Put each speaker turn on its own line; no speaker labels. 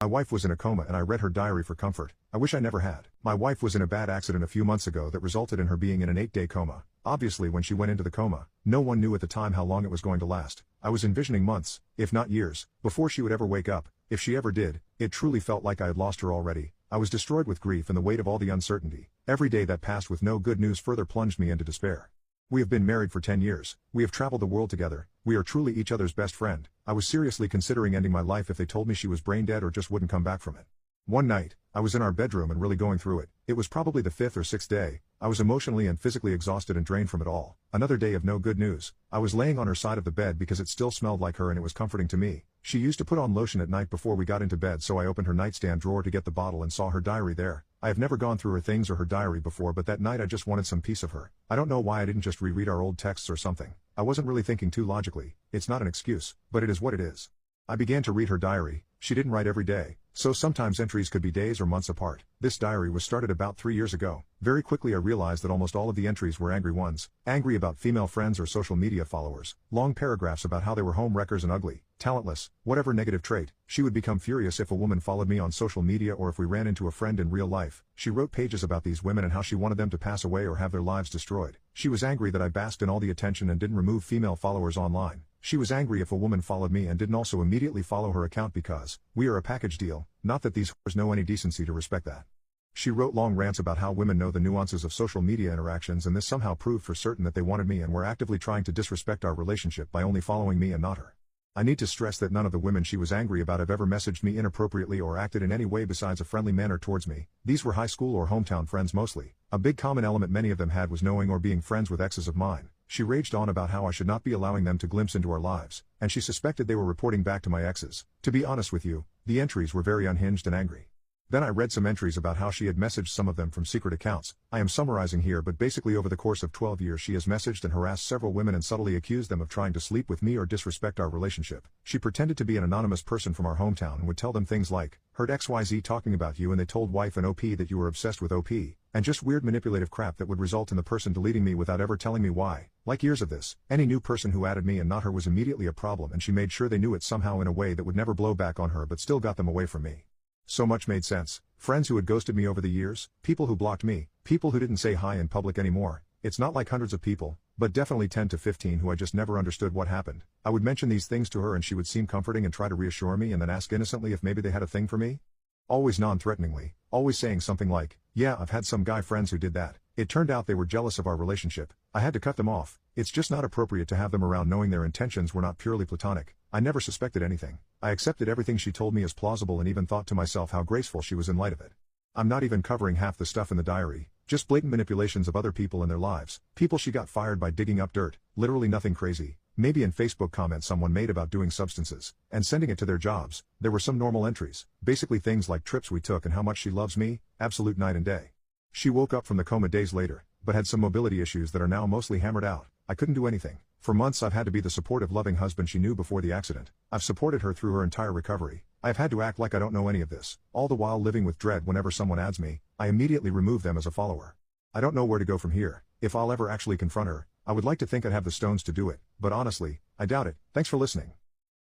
My wife was in a coma and I read her diary for comfort. I wish I never had. My wife was in a bad accident a few months ago that resulted in her being in an 8-day coma. Obviously when she went into the coma, no one knew at the time how long it was going to last. I was envisioning months, if not years, before she would ever wake up. If she ever did, it truly felt like I had lost her already. I was destroyed with grief and the weight of all the uncertainty. Every day that passed with no good news further plunged me into despair. We have been married for 10 years. We have traveled the world together. We are truly each other's best friend. I was seriously considering ending my life if they told me she was brain dead or just wouldn't come back from it. One night, I was in our bedroom and really going through it. It was probably the 5th or 6th day. I was emotionally and physically exhausted and drained from it all. Another day of no good news. I was laying on her side of the bed because it still smelled like her and it was comforting to me. She used to put on lotion at night before we got into bed, so I opened her nightstand drawer to get the bottle and saw her diary there. I have never gone through her things or her diary before, but that night I just wanted some piece of her. I don't know why I didn't just reread our old texts or something. I wasn't really thinking too logically. It's not an excuse, but it is what it is. I began to read her diary. She didn't write every day, so sometimes entries could be days or months apart. This diary was started about 3 years ago. Very quickly I realized that almost all of the entries were angry ones. Angry about female friends or social media followers. Long paragraphs about how they were home wreckers and ugly, talentless, whatever negative trait. She would become furious if a woman followed me on social media or if we ran into a friend in real life. She wrote pages about these women and how she wanted them to pass away or have their lives destroyed. She was angry that I basked in all the attention and didn't remove female followers online. She was angry if a woman followed me and didn't also immediately follow her account because we are a package deal, not that these whores know any decency to respect that. She wrote long rants about how women know the nuances of social media interactions and this somehow proved for certain that they wanted me and were actively trying to disrespect our relationship by only following me and not her. I need to stress that none of the women she was angry about have ever messaged me inappropriately or acted in any way besides a friendly manner towards me. These were high school or hometown friends mostly. A big common element many of them had was knowing or being friends with exes of mine. She raged on about how I should not be allowing them to glimpse into our lives, and she suspected they were reporting back to my exes. To be honest with you, the entries were very unhinged and angry. Then I read some entries about how she had messaged some of them from secret accounts. I am summarizing here, but basically over the course of 12 years she has messaged and harassed several women and subtly accused them of trying to sleep with me or disrespect our relationship. She pretended to be an anonymous person from our hometown and would tell them things like, "Heard XYZ talking about you and they told wife and OP that you were obsessed with OP," and just weird manipulative crap that would result in the person deleting me without ever telling me why. Like years of this, any new person who added me and not her was immediately a problem, and she made sure they knew it somehow in a way that would never blow back on her but still got them away from me. So much made sense. Friends who had ghosted me over the years, people who blocked me, people who didn't say hi in public anymore. It's not like hundreds of people, but definitely 10 to 15 who I just never understood what happened. I would mention these things to her and she would seem comforting and try to reassure me and then ask innocently if maybe they had a thing for me. Always non-threateningly, always saying something like, "Yeah, I've had some guy friends who did that. It turned out they were jealous of our relationship. I had to cut them off. It's just not appropriate to have them around knowing their intentions were not purely platonic." I never suspected anything. I accepted everything she told me as plausible and even thought to myself how graceful she was in light of it. I'm not even covering half the stuff in the diary, just blatant manipulations of other people in their lives. People she got fired by digging up dirt, literally nothing crazy. Maybe in Facebook comments someone made about doing substances, and sending it to their jobs. There were some normal entries, basically things like trips we took and how much she loves me, absolute night and day. She woke up from the coma days later, but had some mobility issues that are now mostly hammered out. I couldn't do anything. For months I've had to be the supportive loving husband she knew before the accident. I've supported her through her entire recovery. I've had to act like I don't know any of this, all the while living with dread whenever someone adds me. I immediately remove them as a follower. I don't know where to go from here. If I'll ever actually confront her, I would like to think I'd have the stones to do it, but honestly, I doubt it. Thanks for listening.